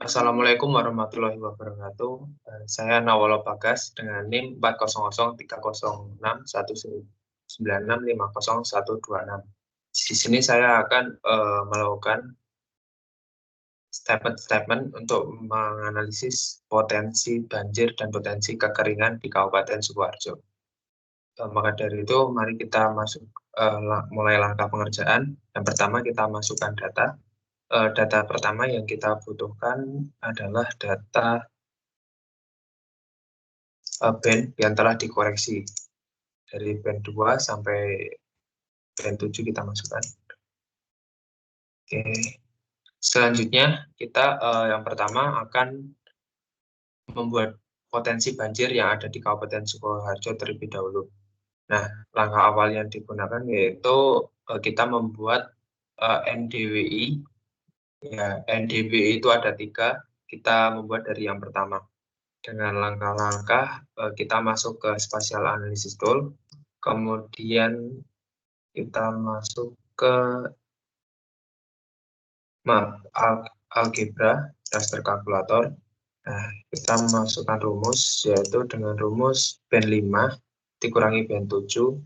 Assalamualaikum warahmatullahi wabarakatuh. Saya Nawalo Bagas dengan NIM 4003061950126. Di sini saya akan melakukan statement-statement untuk menganalisis potensi banjir dan potensi kekeringan di Kabupaten Sukoharjo. Maka dari itu, mari kita masuk mulai langkah pengerjaan. Yang pertama, kita masukkan data. Data pertama yang kita butuhkan adalah data band yang telah dikoreksi dari band 2 sampai band 7 kita masukkan. Oke. Selanjutnya kita yang pertama akan membuat potensi banjir yang ada di Kabupaten Sukoharjo terlebih dahulu. Nah, langkah awal yang digunakan yaitu kita membuat NDWI. Ya, NDWI itu ada 3, kita membuat dari yang pertama. Dengan langkah-langkah kita masuk ke Spatial Analysis Tool, kemudian kita masuk ke algebra raster kalkulator. Nah, kita masukkan rumus yaitu dengan rumus band 5 dikurangi band 7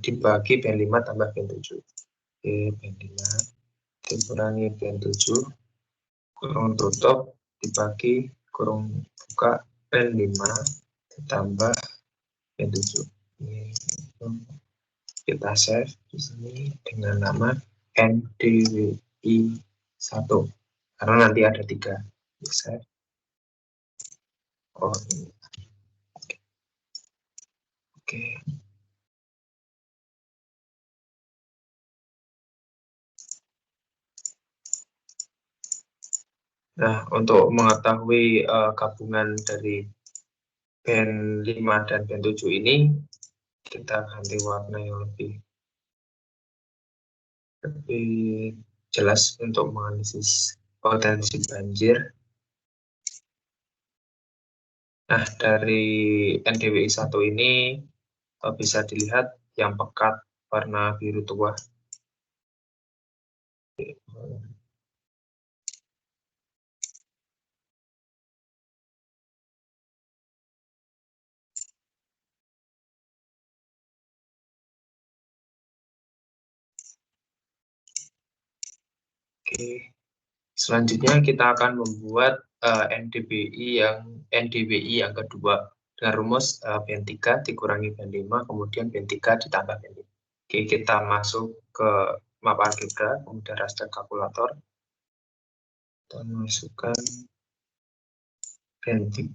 dibagi band 5 tambah band 7. Oke, band 5 dikurangi band 7 kurung tutup dibagi kurung buka band 5 ditambah band 7. Kita save di sini dengan nama NDWI 1 karena nanti ada 3. Save. Oh, ini. Oke. Nah, untuk mengetahui gabungan dari band 5 dan band 7 ini, kita ganti warna yang lebih jelas untuk menganalisis potensi banjir. Nah, dari NDWI 1 ini bisa dilihat yang pekat warna biru tua. Oke. Selanjutnya kita akan membuat NDWI yang kedua dengan rumus band 3 dikurangi band 5, kemudian band 3 ditambah band 5. Oke, kita masuk ke map algebra, kemudian raster kalkulator. Kita masukkan band 3,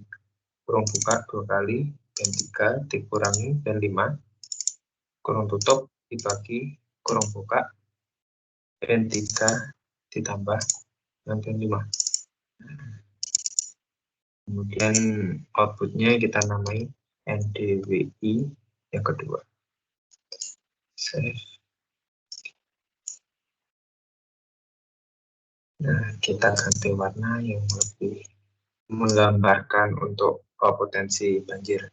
kurung buka 2 kali, band 3 dikurangi band 5, kurung tutup dibagi kurung buka, band 3 ditambah dengan band 5. Kemudian outputnya kita namai NDWI yang kedua. Save. Nah, kita ganti warna yang lebih menggambarkan untuk potensi banjir.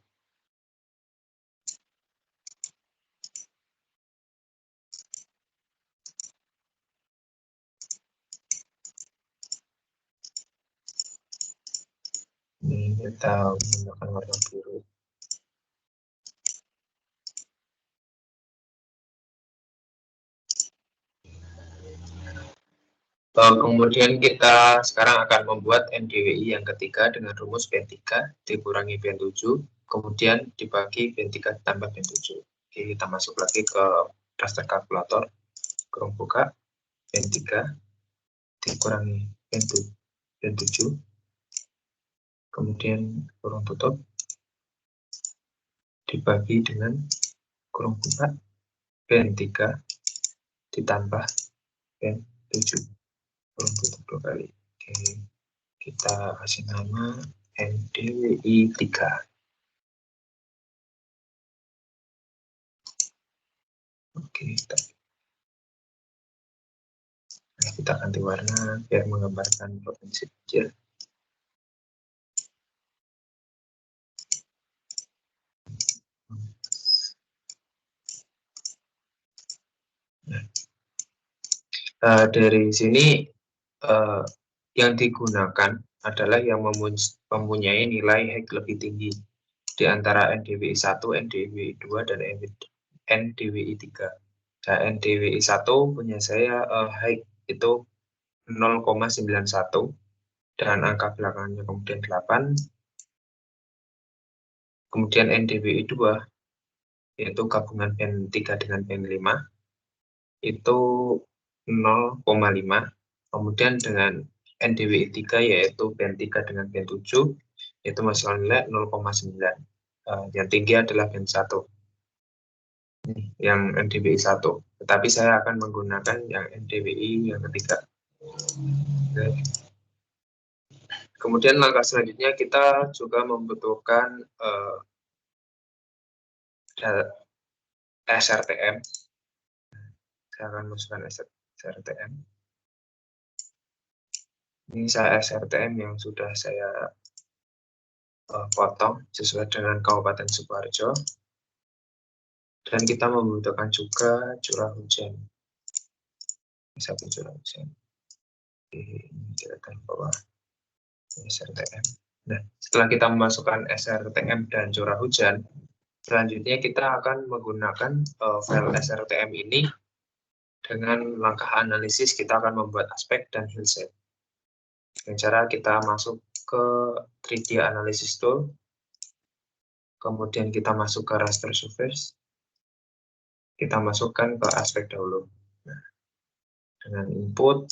Ini kita menggunakan warna biru. Kemudian kita sekarang akan membuat NDWI yang ketiga dengan rumus band 3 dikurangi band 7, kemudian dibagi band 3 tambah band 7. Oke, kita masuk lagi ke raster kalkulator, kurung buka, band 3 dikurangi band 7, kemudian kurung tutup dibagi dengan kurung buka band 3 ditambah band 7, kurung tutup 2 kali. Oke, kita kasih nama NDWI 3. Oke, kita ganti warna biar menggambarkan potensi banjir. Dari sini yang digunakan adalah yang mempunyai nilai Higgs lebih tinggi di antara NDWI 1, NDWI 2, dan NDWI 3. Nah, NDWI 1 punya saya Higgs itu 0,91 dan angka belakangnya kemudian 8. Kemudian NDWI 2 yaitu gabungan band 3 dengan band 5 itu 0,5. Kemudian dengan NDWI 3 yaitu band 3 dengan band 7 itu masalah nilai 0,9. Yang tinggi adalah band 1 yang NDWI 1, tetapi saya akan menggunakan yang NDWI yang ketiga. Oke. Kemudian langkah selanjutnya kita juga membutuhkan SRTM. Saya akan masukkan SRTM. Ini saya SRTM yang sudah saya potong sesuai dengan Kabupaten Sukoharjo. Dan kita membutuhkan juga curah hujan. Satu curah hujan. Ini kita bawah SRTM. Nah, setelah kita memasukkan SRTM dan curah hujan, selanjutnya kita akan menggunakan file SRTM ini dengan langkah analisis. Kita akan membuat aspek dan hillset. Dengan cara kita masuk ke 3D Analysis Tool, kemudian kita masuk ke raster surface, kita masukkan ke aspek dahulu. Nah, dengan input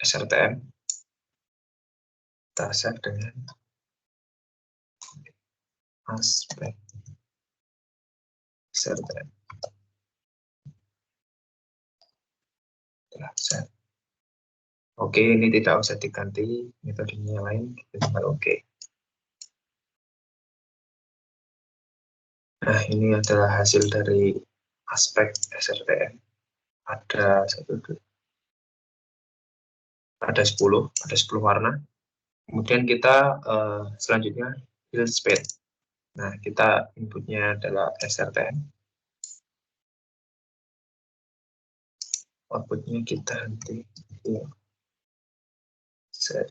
SRTM, kita save dengan aspek SRTM. Save. Oke, ini tidak usah diganti, metodenya lain, kita tinggal oke. Nah, ini adalah hasil dari aspek SRTM. Ada 10 warna. Kemudian kita selanjutnya fill speed. Nah, kita inputnya adalah SRTM. Outputnya kita nanti set.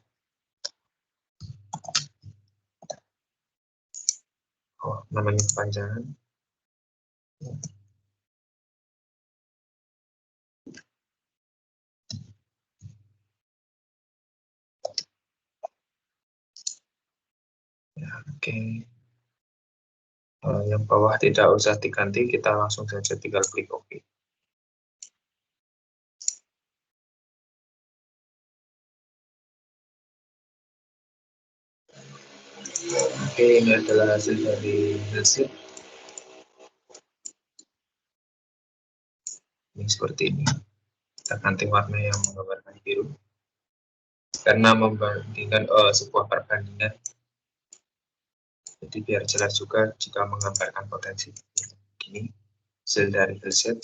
Oh, namanya kepanjangan. Ya, oke. Yang bawah tidak usah diganti, kita langsung saja tinggal klik OK. Oke, ini adalah hasil dari hillset. Ini seperti ini. Kita ganti warna yang menggambarkan biru. Karena membandingkan sebuah perbandingan. Jadi biar jelas juga jika menggambarkan potensi. Ini hasil dari hillset.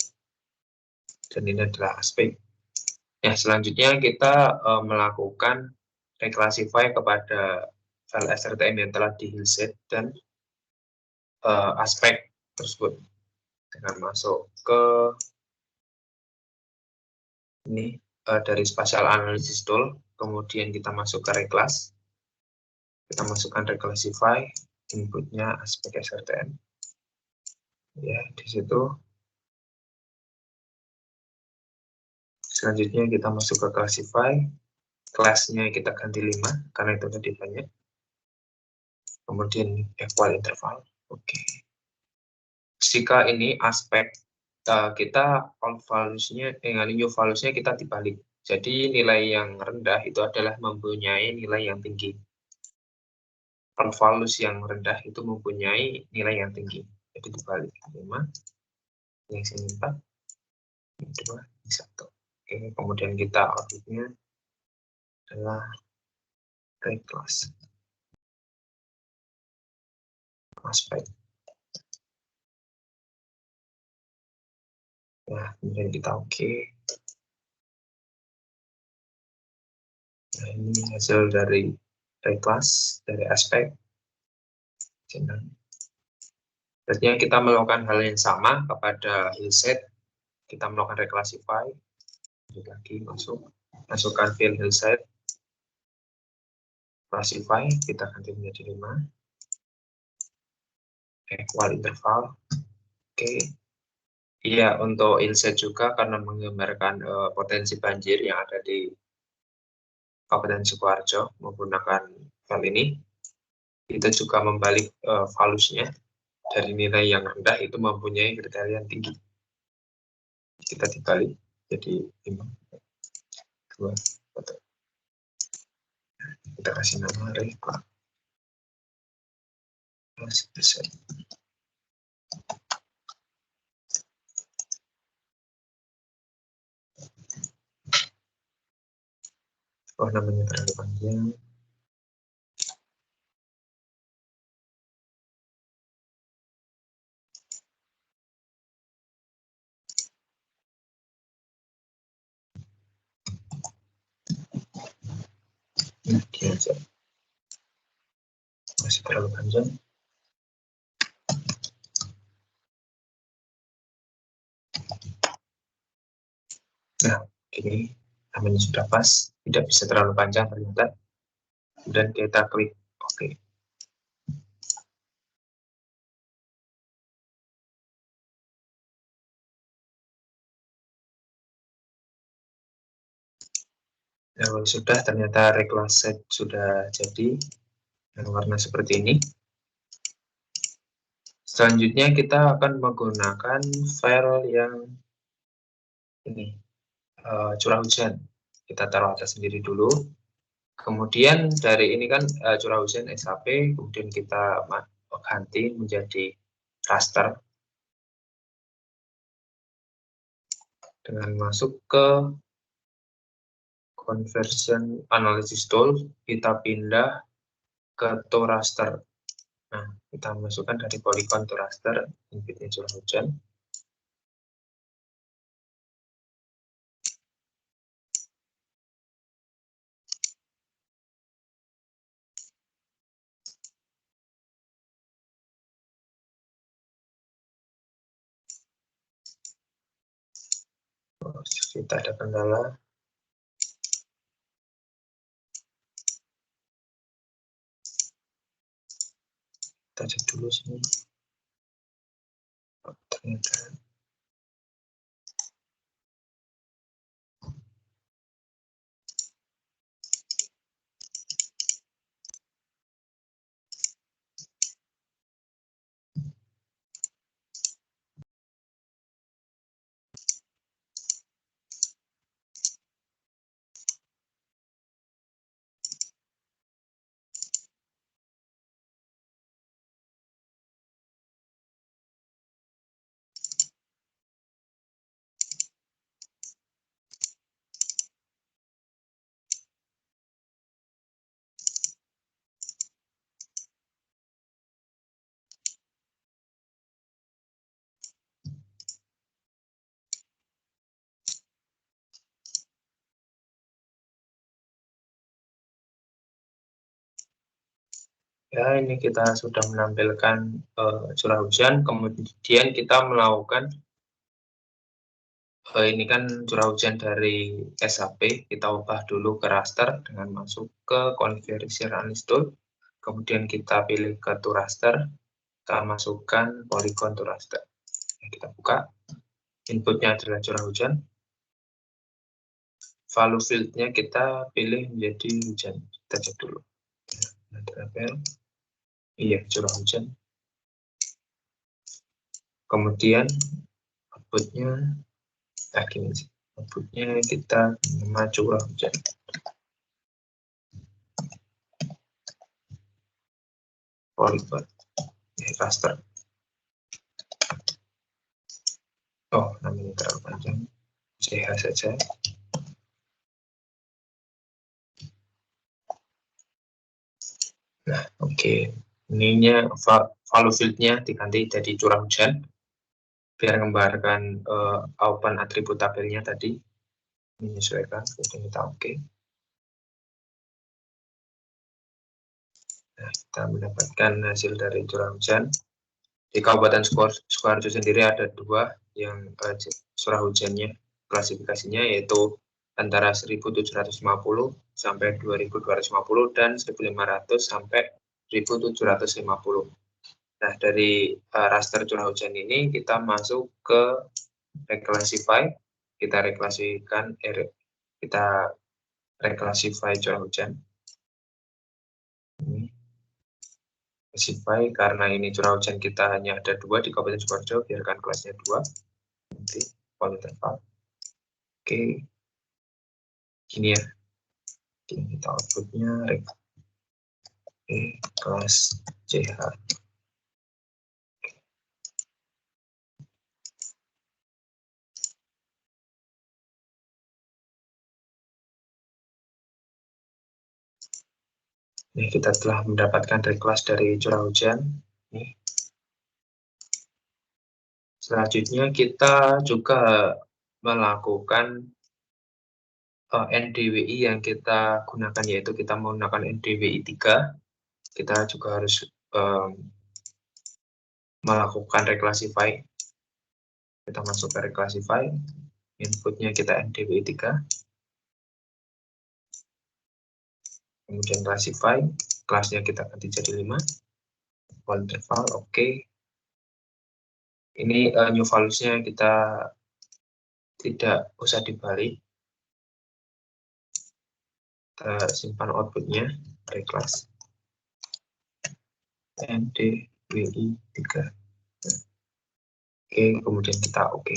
Dan ini adalah aspek. Ya, selanjutnya kita melakukan reclassify kepada file SRTM yang telah di hillset dan aspek tersebut dengan masuk ke ini dari spatial analysis tool, kemudian kita masuk ke reclass, kita masukkan reclassify, inputnya aspek SRTM. Ya, di situ. Selanjutnya kita masuk ke classify, kelasnya kita ganti 5 karena itu tadi banyak. Kemudian equal interval. Oke. Jika ini aspek kita old values-nya new values-nya kita dibalik. Jadi nilai yang rendah itu adalah mempunyai nilai yang tinggi. Old values yang rendah itu mempunyai nilai yang tinggi. Jadi dibalik 5, yang sini 4, yang 2, 1. Oke, kemudian kita output-nya adalah reclass. Aspek. Nah, kemudian kita oke. Nah, ini hasil dari reclass, dari aspek. Berarti kita melakukan hal yang sama kepada hillset. Kita melakukan reclassify. Lanjut lagi, masuk. masukkan field hillside, classify, kita ganti menjadi 5, equal interval, oke. Iya, untuk hillside juga karena menggambarkan potensi banjir yang ada di Kabupaten Sukoharjo menggunakan file ini. Kita juga membalik values-nya dari nilai yang rendah itu mempunyai kriteria yang tinggi. Kita dibalik jadi 5, 2, 1. Kita kasih nama array persen. Oh, namanya terlalu panjang. Ini aja. Masih terlalu panjang. Nah, ini namanya sudah pas. Tidak bisa terlalu panjang ternyata. Dan kita klik OK. Nah, kalau sudah ternyata reclass set sudah jadi dengan warna seperti ini. Selanjutnya kita akan menggunakan file yang ini, curah hujan. Kita taruh atas sendiri dulu. Kemudian dari ini kan curah hujan SAP, kemudian kita ganti menjadi raster. Dengan masuk ke conversion analysis tool, kita pindah ke to raster. Nah, kita masukkan dari polygon to raster, inputnya curah hujan. Terus kita ada kendala. Kita cek dulu sini. Oh, ternyata ya, ini kita sudah menampilkan curah hujan, kemudian kita melakukan ini kan curah hujan dari SAP, kita ubah dulu ke raster dengan masuk ke conversion analysis tool, kemudian kita pilih ke to raster, kita masukkan polygon to raster. Kita buka, inputnya adalah curah hujan, value field-nya kita pilih menjadi hujan, kita cek dulu. Iya, curah hujan. Kemudian outputnya outputnya kita nama curah hujan. Polygon, raster. Oh, namanya terlalu panjang. CH saja. Nah, oke. Ininya value field-nya diganti jadi curah hujan. Biar menggambarkan open atribut tabelnya tadi. Menyesuaikan, kemudian kita oke. Nah, kita mendapatkan hasil dari curah hujan. Di Kabupaten Sukoharjo sendiri ada 2 yang curah hujannya, klasifikasinya yaitu antara 1750 sampai 2250 dan 1500 sampai 1750. Nah, dari raster curah hujan ini kita masuk ke reclassify, kita reclassify curah hujan. Ini classify karena ini curah hujan kita hanya ada 2 di Kabupaten Sidoarjo, biarkan kelasnya 2. Nanti interval. Oke, gini ya. Ini kita outputnya kelas CH. Ini kita telah mendapatkan reclass dari curah hujan. Nih. Selanjutnya kita juga melakukan NDWI yang kita gunakan, yaitu kita menggunakan NDWI 3. Kita juga harus melakukan reclassify. Kita masuk ke reclassify, inputnya kita NDWI 3. Kemudian classify, kelasnya kita ganti jadi 5. Interval, oke. Ini new values-nya kita tidak usah dibalik. Kita simpan outputnya, reclass NDWI 3. Oke, kemudian kita oke.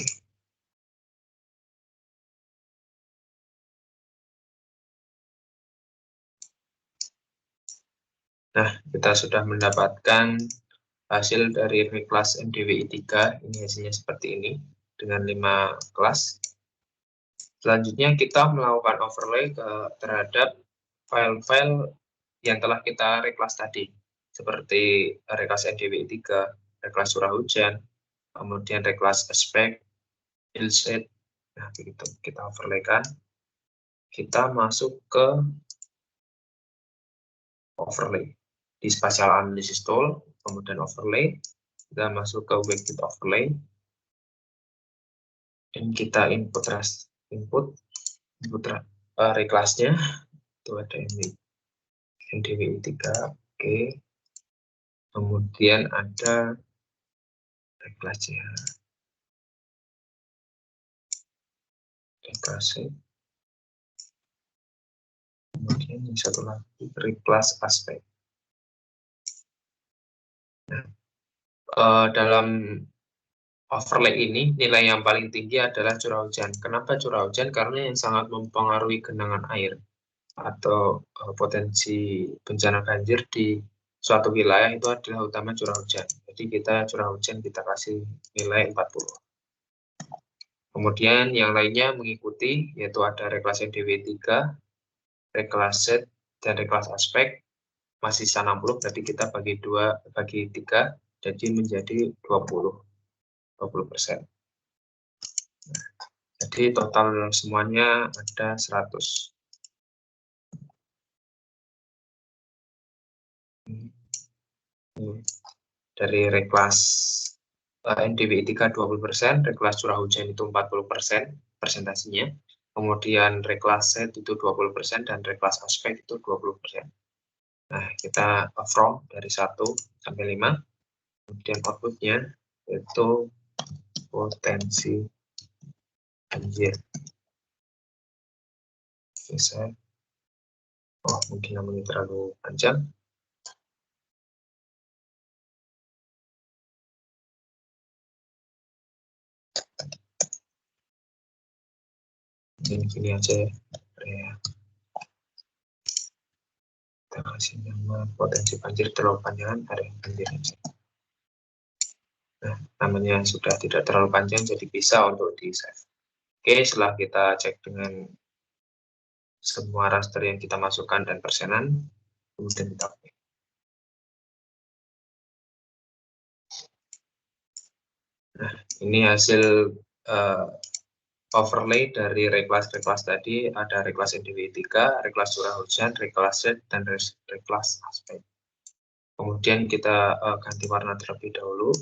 Nah, kita sudah mendapatkan hasil dari reclass NDWI 3. Ini hasilnya seperti ini, dengan 5 kelas. Selanjutnya kita melakukan overlay terhadap file-file yang telah kita reclass tadi, seperti reclass NDWI 3, reclass curah hujan, kemudian reclass aspek, hillside. Nah, begitu kita overlaykan. Kita masuk ke overlay di spatial analysis tool, kemudian overlay, kita masuk ke weighted overlay, dan kita input reclass-nya. Itu ada ini NDWI 3, oke. Kemudian ada reclass-nya, kemudian yang satu lagi reclass aspek. Nah, dalam overlay ini nilai yang paling tinggi adalah curah hujan. Kenapa curah hujan? Karena yang sangat mempengaruhi genangan air atau potensi bencana banjir di suatu wilayah itu adalah utama curah hujan. Jadi kita curah hujan kita kasih nilai 40. Kemudian yang lainnya mengikuti, yaitu ada reclass NDWI 3, reclass set, dan reclass aspek. Masih 60, berarti kita bagi 3, jadi menjadi 20%. Nah, jadi total semuanya ada 100. Dari reclass NDWI 3 20%, reclass curah hujan itu 40% presentasinya, kemudian reclass set itu 20% dan reclass aspek itu 20%. Nah, kita from dari 1 sampai 5, kemudian outputnya itu potensi banjir. Bisa. Oh, mungkin namanya terlalu panjang. Gini aja ya. Kita kasih nama potensi banjir terlalu panjang, ada yang banjir aja. Nah, namanya sudah tidak terlalu panjang, jadi bisa untuk di-save. Oke, setelah kita cek dengan semua raster yang kita masukkan dan persenan, kemudian kita oke. Nah, ini hasil overlay dari reclass tadi. Ada reclass NDWI 3, reclass curah hujan, reclass set, dan reclass aspek. Kemudian kita ganti warna terlebih dahulu.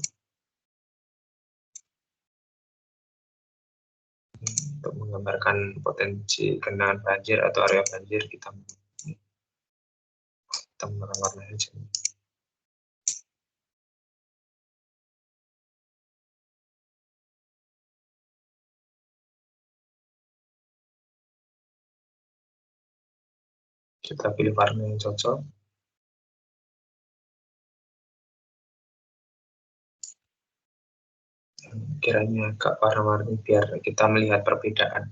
untuk menggambarkan potensi genangan banjir atau area banjir kita menggunakan warna hijau. Kita pilih warna yang cocok. Kiranya agak warna-warni biar kita melihat perbedaan.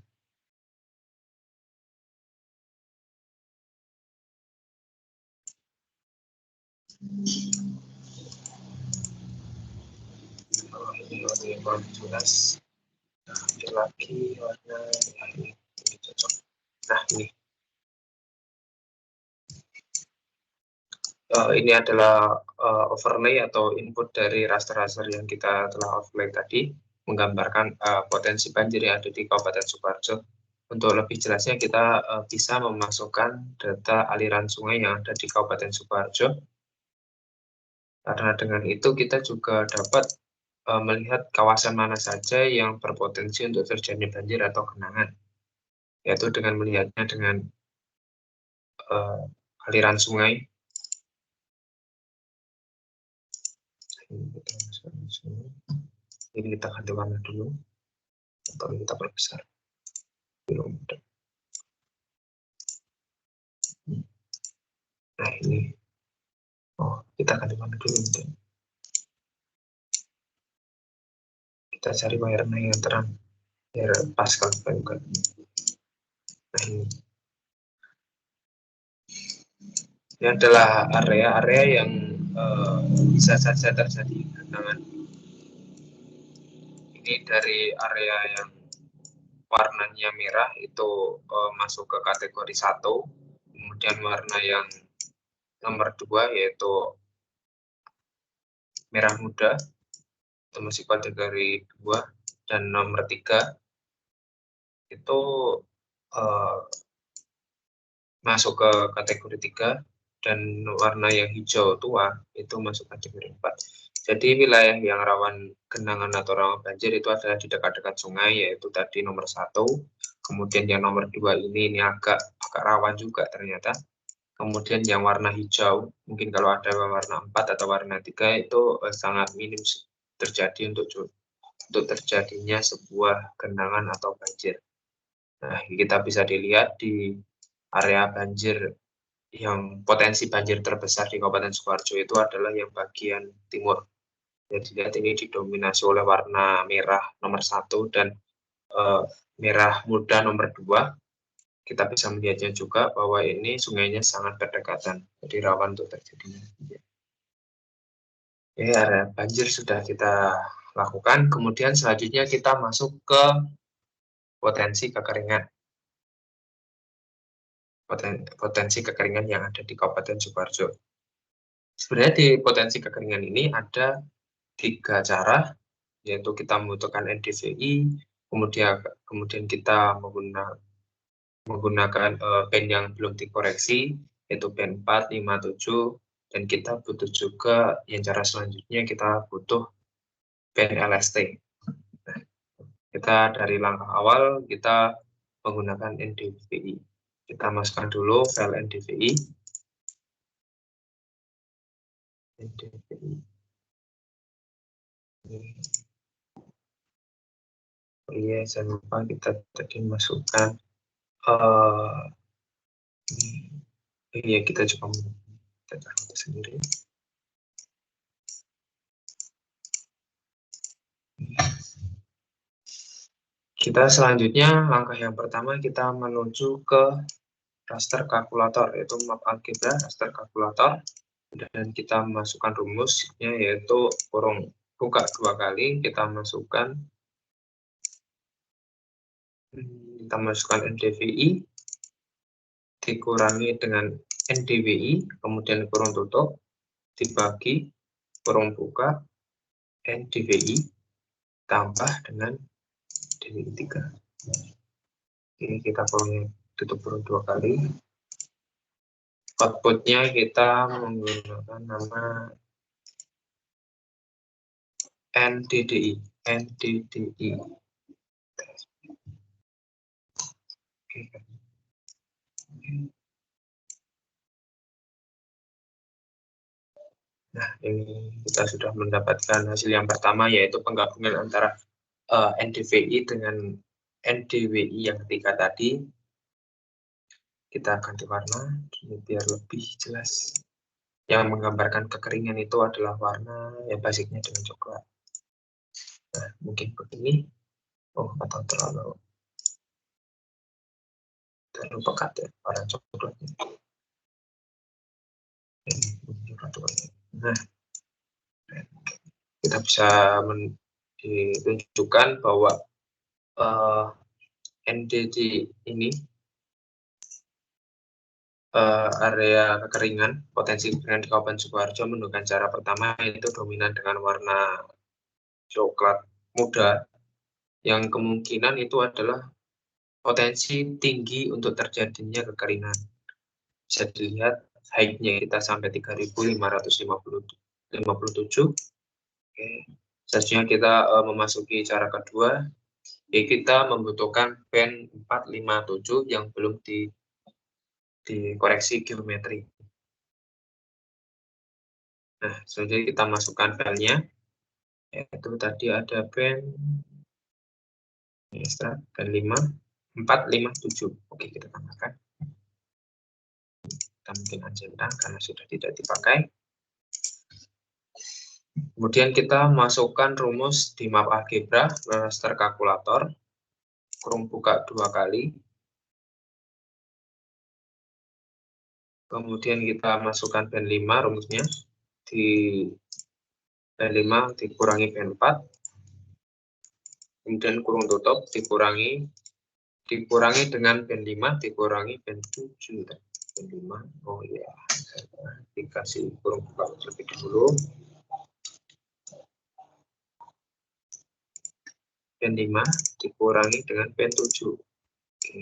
Oh, ini warna yang kurang jelas. Nah, ada lagi warna ini cocok. Nah, ini adalah overlay atau input dari raster-raster yang kita telah overlay tadi, menggambarkan potensi banjir yang ada di Kabupaten Sukoharjo. Untuk lebih jelasnya kita bisa memasukkan data aliran sungai yang ada di Kabupaten Sukoharjo. Karena dengan itu kita juga dapat melihat kawasan mana saja yang berpotensi untuk terjadi banjir atau genangan, yaitu dengan melihatnya dengan aliran sungai. Ini kita ganti warna dulu, atau kita perbesar. Nah, ini. Oh, kita ganti warna dulu. Kita cari warna yang terang, biar pas kalau kita buka. Nah, ini adalah area-area yang bisa saja terjadi genangan. Ini dari area yang warnanya merah itu masuk ke kategori 1, kemudian warna yang nomor 2 yaitu merah muda itu masih kategori 2, dan nomor 3 itu masuk ke kategori 3, dan warna yang hijau tua itu masuk kategori 4. Jadi wilayah yang rawan genangan atau rawan banjir itu adalah di dekat-dekat sungai, yaitu tadi nomor 1. Kemudian yang nomor 2 ini agak rawan juga ternyata. Kemudian yang warna hijau, mungkin kalau ada warna 4 atau warna 3 itu sangat minim terjadi untuk terjadinya sebuah genangan atau banjir. Nah, kita bisa dilihat di area banjir yang potensi banjir terbesar di Kabupaten Sukoharjo itu adalah yang bagian timur. Jadi lihat ini didominasi oleh warna merah nomor 1 dan merah muda nomor 2. Kita bisa melihatnya juga bahwa ini sungainya sangat berdekatan, jadi rawan untuk terjadinya. Oke, area banjir sudah kita lakukan. Kemudian selanjutnya kita masuk ke potensi kekeringan. Potensi kekeringan yang ada di Kabupaten Sukoharjo. Sebenarnya di potensi kekeringan ini ada 3 cara, yaitu kita membutuhkan NDVI, kemudian kita menggunakan band yang belum dikoreksi, yaitu band 4, 5, 7, dan kita butuh juga yang cara selanjutnya kita butuh band LST. Nah, kita dari langkah awal kita menggunakan NDVI. Kita masukkan dulu file NDVI. Oh iya, saya lupa kita tadi masukkan iya, kita coba kita sendiri. Kita selanjutnya langkah yang pertama kita menuju ke raster kalkulator, yaitu map algebra raster kalkulator, dan kita masukkan rumusnya yaitu kurung buka 2 kali, kita masukkan NDVI dikurangi dengan NDWI, kemudian kurung tutup dibagi kurung buka NDWI tambah dengan DWI 3. Ini kita tutup kurung 2 kali. Outputnya kita menggunakan nama NDDI. Nah, ini kita sudah mendapatkan hasil yang pertama, yaitu penggabungan antara NDVI dengan NDWI yang ketiga tadi. Kita ganti warna biar lebih jelas. Yang menggambarkan kekeringan itu adalah warna yang basicnya dengan coklat. Nah, mungkin begini. Oh, atau terlalu pekat ya warna coklatnya. Nah, kita bisa ditunjukkan bahwa NDD ini area kekeringan, potensi kekeringan di Kabupaten Sukoharjo menunjukkan cara pertama yaitu dominan dengan warna coklat muda, yang kemungkinan itu adalah potensi tinggi untuk terjadinya kekeringan. Bisa dilihat height-nya kita sampai 3.557. Oke. Selanjutnya kita memasuki cara kedua, yaitu kita membutuhkan band 457 yang belum dikoreksi geometri. Nah, selanjutnya kita masukkan filenya, yaitu tadi ada band band 457. Oke, kita tambahkan. Kita mungkin uncenang karena sudah tidak dipakai. Kemudian kita masukkan rumus di map algebra raster kalkulator, kurung buka 2 kali. Kemudian kita masukkan band 5 rumusnya, di band 5 dikurangi band 4, kemudian kurung tutup dikurangi dengan band 5 dikurangi band 7. Band 5, oh iya, dikasih kurung buka terlebih dahulu. Band 5 dikurangi dengan band 7. Oke.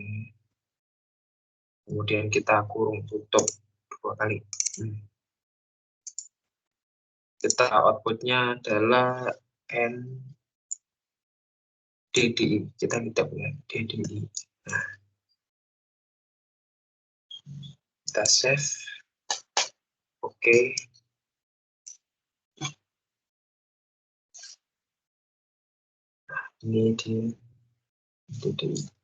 Kemudian kita kurung tutup 2 kali. Kita outputnya adalah NDDI. Kita punya DDI. Nah, kita save. Oke. Nah, ini di DDI.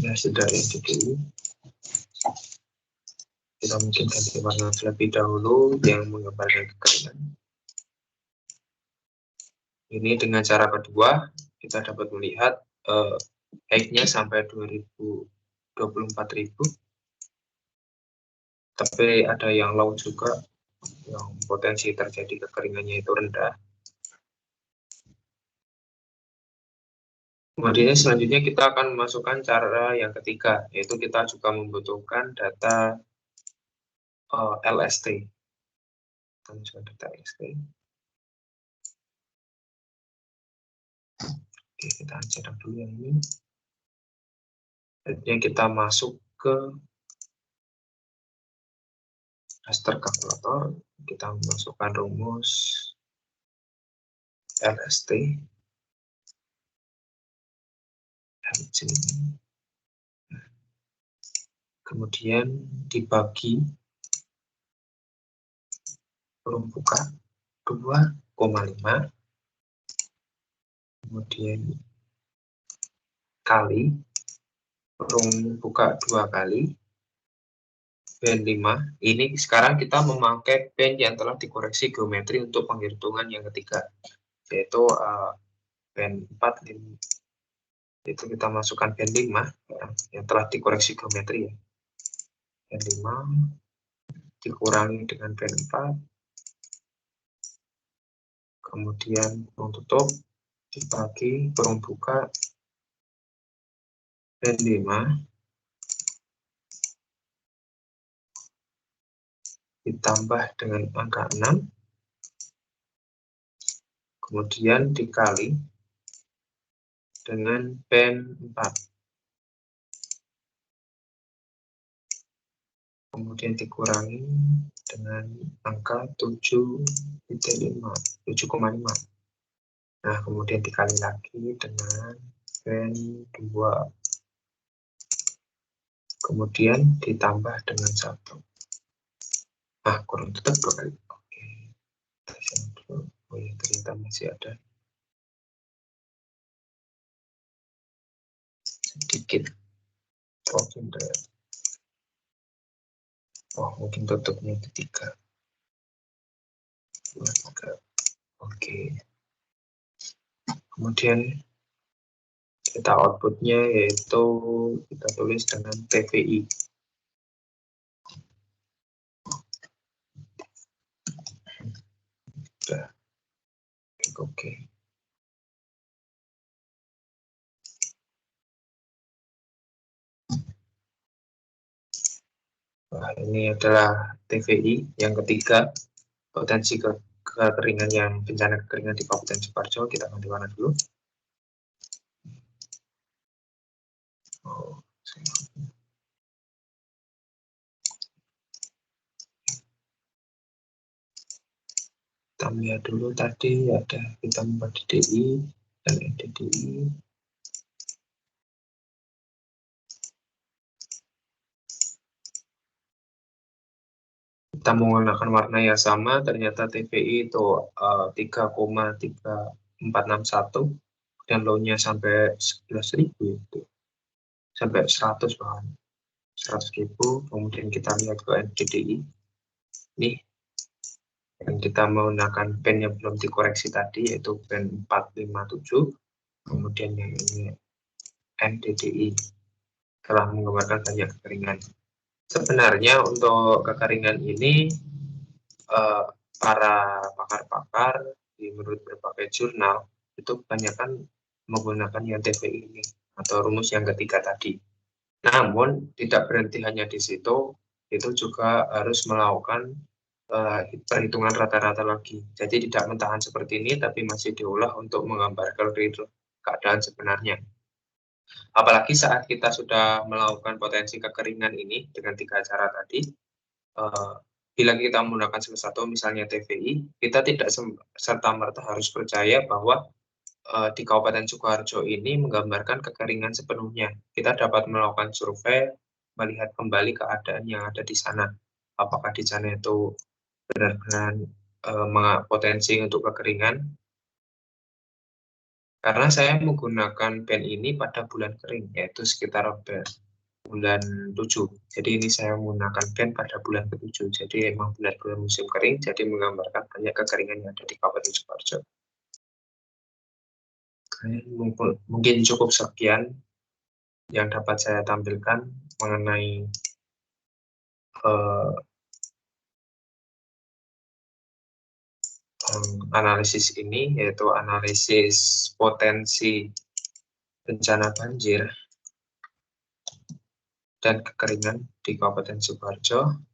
Nah, sudah DDI. Kita mungkin ganti warna terlebih dahulu yang menggambarkan kekeringan. Ini dengan cara kedua, kita dapat melihat height-nya sampai 24.000. Tapi ada yang low juga, yang potensi terjadi kekeringannya itu rendah. Kemudian selanjutnya kita akan memasukkan cara yang ketiga, yaitu kita juga membutuhkan data LST. Kita masukkan data LST. Oke, kita cetak dulu yang ini. Selanjutnya kita masuk ke raster kalkulator. Kita memasukkan rumus LST. Kemudian dibagi kurung buka 2,5, kemudian kali kurung buka 2 kali band 5. Ini sekarang kita memakai band yang telah dikoreksi geometri untuk penghitungan yang ketiga, yaitu band 4. Itu kita masukkan band 5 yang telah dikoreksi geometri ya. Band 5 dikurangi dengan band 4, kemudian kurung tutup dibagi kurung buka band 5 ditambah dengan angka 6, kemudian dikali dengan band 4, kemudian dikurangi dengan angka 7,5. Nah, kemudian dikali lagi dengan band 2. kemudian ditambah dengan 1. Kurang tetap 2 kali. Oke, oh ya, ternyata masih ada sedikit problem. Mungkin tutupnya itu 3. Oke. Kemudian kita outputnya yaitu kita tulis dengan TVI. Sudah. Oke. Ini adalah TVI yang ketiga, potensi kekeringan yang bencana kekeringan di Kabupaten Sukoharjo. Kita ganti warna dulu. Kita lihat dulu tadi ada kita membuat DDI dan NDDI. Kita menggunakan warna yang sama, ternyata TVI itu 3,3461 dan low-nya sampai 11.000 itu. Sampai 100 bahkan. 100.000, kemudian kita lihat ke NDDI. Nih, yang kita menggunakan pen yang belum dikoreksi tadi, yaitu pen 457. Kemudian yang ini NDDI telah menggambarkan banyak kekeringan. Sebenarnya untuk kekeringan ini para pakar-pakar menurut berbagai jurnal itu kebanyakan menggunakan yang TVI ini atau rumus yang ketiga tadi. Namun tidak berhenti hanya di situ, itu juga harus melakukan perhitungan rata-rata lagi. Jadi tidak mentahan seperti ini, tapi masih diolah untuk menggambarkan keadaan sebenarnya. Apalagi saat kita sudah melakukan potensi kekeringan ini dengan 3 cara tadi, bila kita menggunakan salah satu misalnya TVI, kita tidak serta-merta harus percaya bahwa di Kabupaten Sukoharjo ini menggambarkan kekeringan sepenuhnya. Kita dapat melakukan survei, melihat kembali keadaan yang ada di sana. Apakah di sana itu benar-benar potensi untuk kekeringan. Karena saya menggunakan pen ini pada bulan kering, yaitu sekitar bulan 7. Jadi ini saya menggunakan pen pada bulan ke-7. Jadi memang benar-benar musim kering, jadi menggambarkan banyak kekeringan yang ada di Kabupaten Sukoharjo. Mungkin cukup sekian yang dapat saya tampilkan mengenai analisis ini, yaitu analisis potensi bencana banjir dan kekeringan di Kabupaten Sukoharjo.